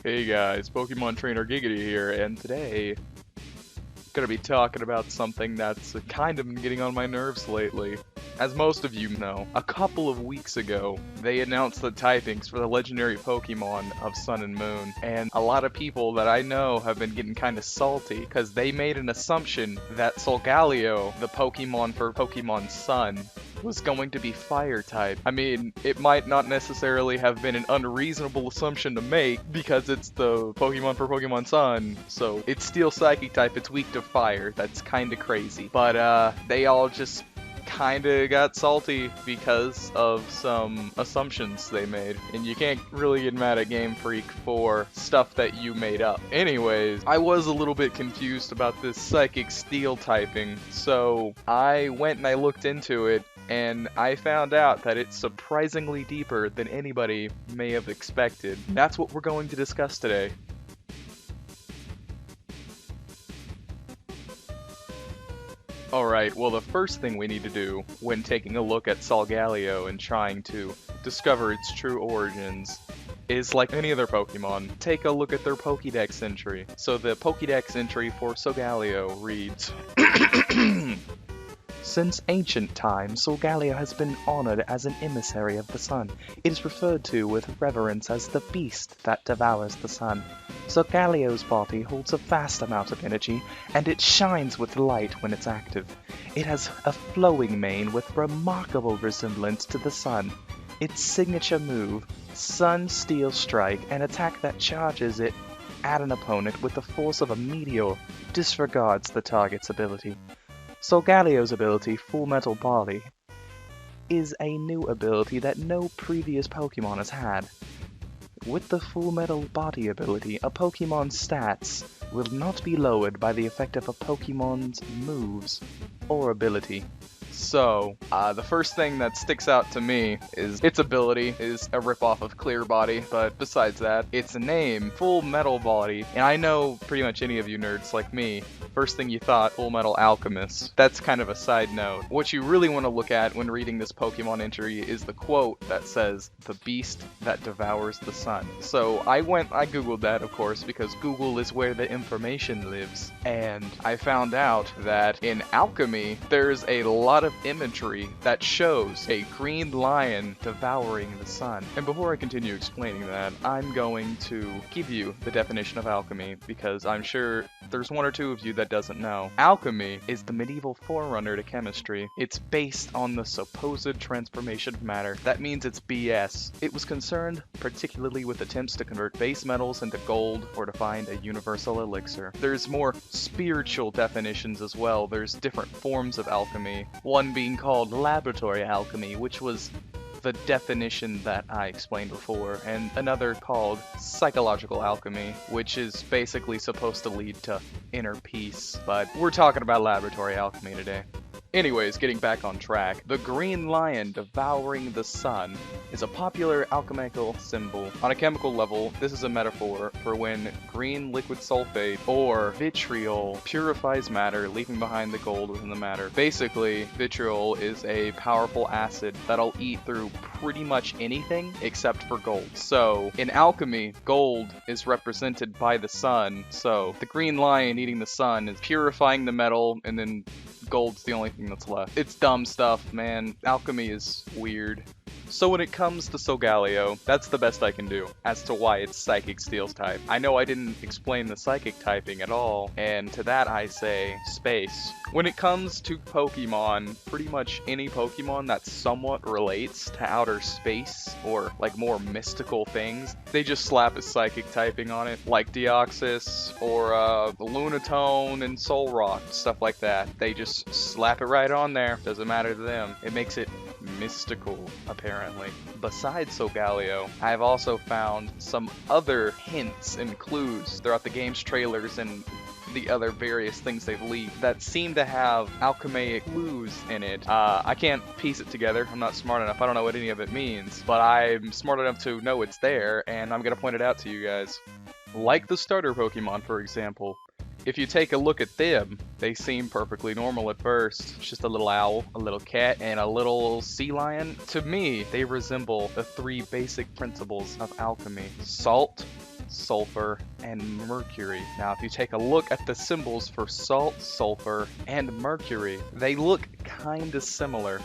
Hey guys, Pokemon Trainer Giggity here, and today gonna be talking about something that's kind of been getting on my nerves lately. As most of you know, a couple of weeks ago, they announced the typings for the legendary Pokemon of Sun and Moon, and a lot of people that I know have been getting kind of salty because they made an assumption that Solgaleo, the Pokemon for Pokemon Sun, was going to be fire type. I mean, it might not necessarily have been an unreasonable assumption to make because it's the Pokemon for Pokemon Sun, so it's steel psychic type, it's weak to fire. That's kind of crazy. But they all just kinda got salty because of some assumptions they made. And you can't really get mad at Game Freak for stuff that you made up. Anyways, I was a little bit confused about this psychic steel typing, so I went and I looked into it, and I found out that it's surprisingly deeper than anybody may have expected. That's what we're going to discuss today. Alright, well the first thing we need to do when taking a look at Solgaleo and trying to discover its true origins is like any other Pokemon, take a look at their Pokédex entry. So the Pokédex entry for Solgaleo reads, Since ancient times, Solgaleo has been honored as an emissary of the sun. It is referred to with reverence as the beast that devours the sun. Solgaleo's body holds a vast amount of energy, and it shines with light when it's active. It has a flowing mane with remarkable resemblance to the sun. Its signature move, Sun Steel Strike, an attack that charges it at an opponent with the force of a meteor, disregards the target's ability. Solgaleo's ability, Full Metal Body, is a new ability that no previous Pokemon has had. With the Full Metal Body ability, a Pokemon's stats will not be lowered by the effect of a Pokemon's moves or ability. So, the first thing that sticks out to me is its ability is a ripoff of Clear Body, but besides that, its name, Full Metal Body, and I know pretty much any of you nerds like me, first thing you thought, Full Metal Alchemist. That's kind of a side note. What you really want to look at when reading this Pokemon entry is the quote that says, the beast that devours the sun. So I googled that, of course, because Google is where the information lives, and I found out that in Alchemy, there's a lot of imagery that shows a green lion devouring the sun. And before I continue explaining that, I'm going to give you the definition of alchemy, because I'm sure there's one or two of you that doesn't know. Alchemy is the medieval forerunner to chemistry. It's based on the supposed transformation of matter. That means it's BS. It was concerned particularly with attempts to convert base metals into gold or to find a universal elixir. There's more spiritual definitions as well. There's different forms of alchemy. One being called laboratory alchemy, which was the definition that I explained before, and another called psychological alchemy, which is basically supposed to lead to inner peace, but we're talking about laboratory alchemy today. Anyways, getting back on track, the green lion devouring the sun is a popular alchemical symbol. On a chemical level, this is a metaphor for when green liquid sulfate or vitriol purifies matter, leaving behind the gold within the matter. Basically, vitriol is a powerful acid that'll eat through pretty much anything except for gold. So, in alchemy, gold is represented by the sun, so the green lion eating the sun is purifying the metal, and then gold's the only thing that's left. It's dumb stuff, man. Alchemy is weird. So when it comes to Solgaleo, that's the best I can do as to why it's Psychic Steel type. I know I didn't explain the Psychic typing at all, and to that I say, space. When it comes to Pokemon, pretty much any Pokemon that somewhat relates to outer space or like more mystical things, they just slap a Psychic typing on it, like Deoxys or Lunatone and Solrock, stuff like that. They just slap it right on there. Doesn't matter to them. It makes it mystical, apparently. Besides Solgaleo, I've also found some other hints and clues throughout the game's trailers and the other various things they've leaked that seem to have alchemaic clues in it. I can't piece it together. I'm not smart enough. I don't know what any of it means, but I'm smart enough to know it's there, and I'm gonna point it out to you guys. Like the starter Pokemon, for example. If you take a look at them, they seem perfectly normal at first. It's just a little owl, a little cat, and a little sea lion. To me, they resemble the three basic principles of alchemy: salt, sulfur, and mercury. Now, if you take a look at the symbols for salt, sulfur, and mercury, they look kinda similar.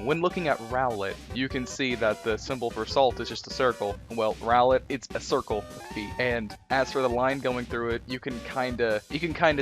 When looking at Rowlet, you can see that the symbol for salt is just a circle. Well, Rowlet, it's a circle with feet. And as for the line going through it, you can kinda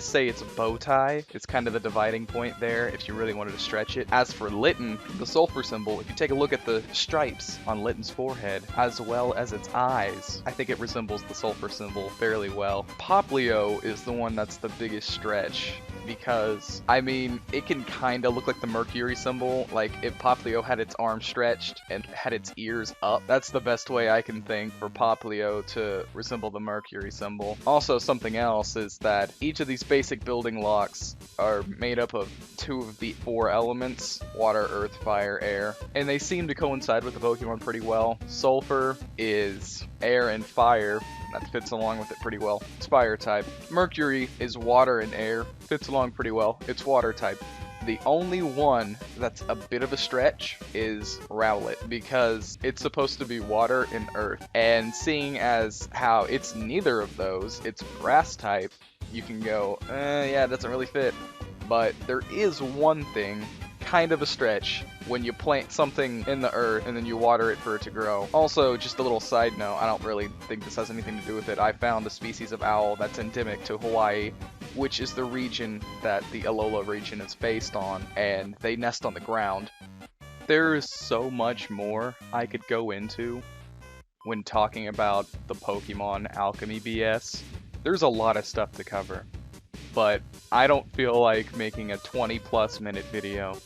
say it's a bow tie. It's kind of the dividing point there if you really wanted to stretch it. As for Litten, the sulfur symbol, if you take a look at the stripes on Litten's forehead, as well as its eyes, I think it resembles the sulfur symbol fairly well. Poplio is the one that's the biggest stretch, because, I mean, it can kinda look like the mercury symbol. Like, if Poplio had its arms stretched and had its ears up, that's the best way I can think for Poplio to resemble the mercury symbol. Also, something else is that each of these basic building blocks are made up of 2 of the 4 elements: water, earth, fire, air, and they seem to coincide with the Pokemon pretty well. Sulfur is air and fire. That fits along with it pretty well. It's fire type. Mercury is water and air. Fits along pretty well. It's water type. The only one that's a bit of a stretch is Rowlet, because it's supposed to be water and earth. And seeing as how it's neither of those, it's grass type, you can go, yeah, it doesn't really fit. But there is one thing, kind of a stretch, when you plant something in the earth and then you water it for it to grow. Also, just a little side note, I don't really think this has anything to do with it. I found a species of owl that's endemic to Hawaii, which is the region that the Alola region is based on, and they nest on the ground. There is so much more I could go into when talking about the Pokemon Alchemy BS. There's a lot of stuff to cover, but I don't feel like making a 20+ minute video.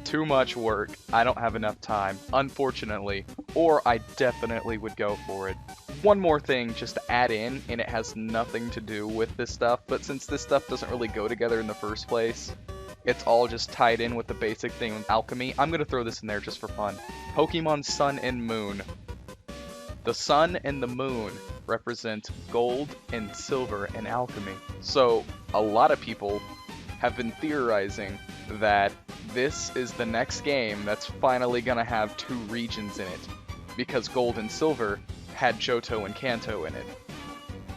Too much work. I don't have enough time, unfortunately, or I definitely would go for it. One more thing just to add in, and it has nothing to do with this stuff, but since this stuff doesn't really go together in the first place, it's all just tied in with the basic thing of alchemy, I'm gonna throw this in there just for fun. Pokemon Sun and Moon. The sun and the moon represent gold and silver in alchemy. So a lot of people have been theorizing that this is the next game that's finally gonna have 2 regions in it, because gold and silver had Johto and Kanto in it.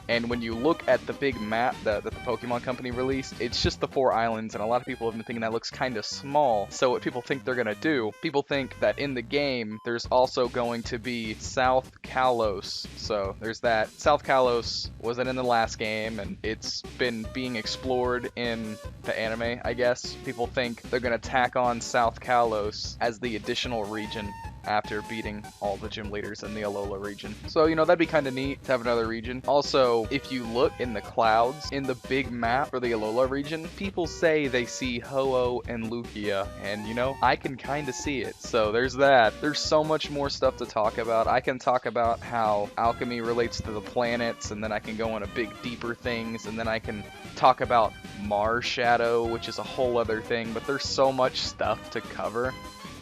And when you look at the big map that the Pokemon Company released, it's just the 4 islands, and a lot of people have been thinking that looks kind of small. So what people think they're going to do, people think that in the game, there's also going to be South Kalos. So there's that. South Kalos wasn't in the last game, and it's been being explored in the anime, I guess. People think they're going to tack on South Kalos as the additional region after beating all the gym leaders in the Alola region. So, you know, that'd be kind of neat to have another region. Also, if you look in the clouds, in the big map for the Alola region, people say they see Ho-Oh and Lugia, and, you know, I can kind of see it. So there's that. There's so much more stuff to talk about. I can talk about how alchemy relates to the planets, and then I can go into big, deeper things, and then I can talk about Mars Shadow, which is a whole other thing, but there's so much stuff to cover.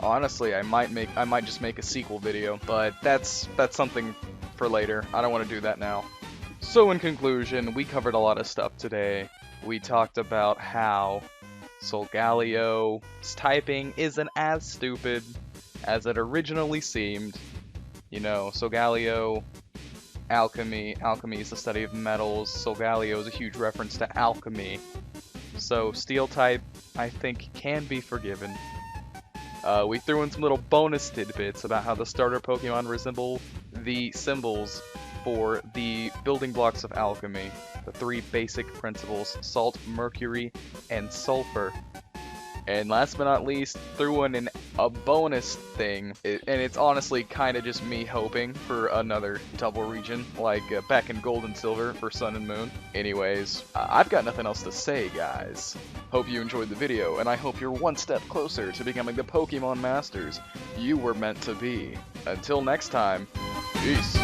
Honestly, I might just make a sequel video, but that's something for later. I don't want to do that now. So in conclusion, we covered a lot of stuff today. We talked about how Solgaleo's typing isn't as stupid as it originally seemed. You know, Solgaleo, alchemy is the study of metals. Solgaleo is a huge reference to alchemy. So steel type, I think, can be forgiven. We threw in some little bonus tidbits about how the starter Pokemon resemble the symbols for the building blocks of alchemy. The 3 basic principles: salt, mercury, and sulfur. And last but not least, threw in a bonus thing, and it's honestly kind of just me hoping for another double region, like back in Gold and Silver for Sun and Moon. Anyways, I've got nothing else to say, guys. Hope you enjoyed the video, and I hope you're one step closer to becoming the Pokemon Masters you were meant to be. Until next time, peace.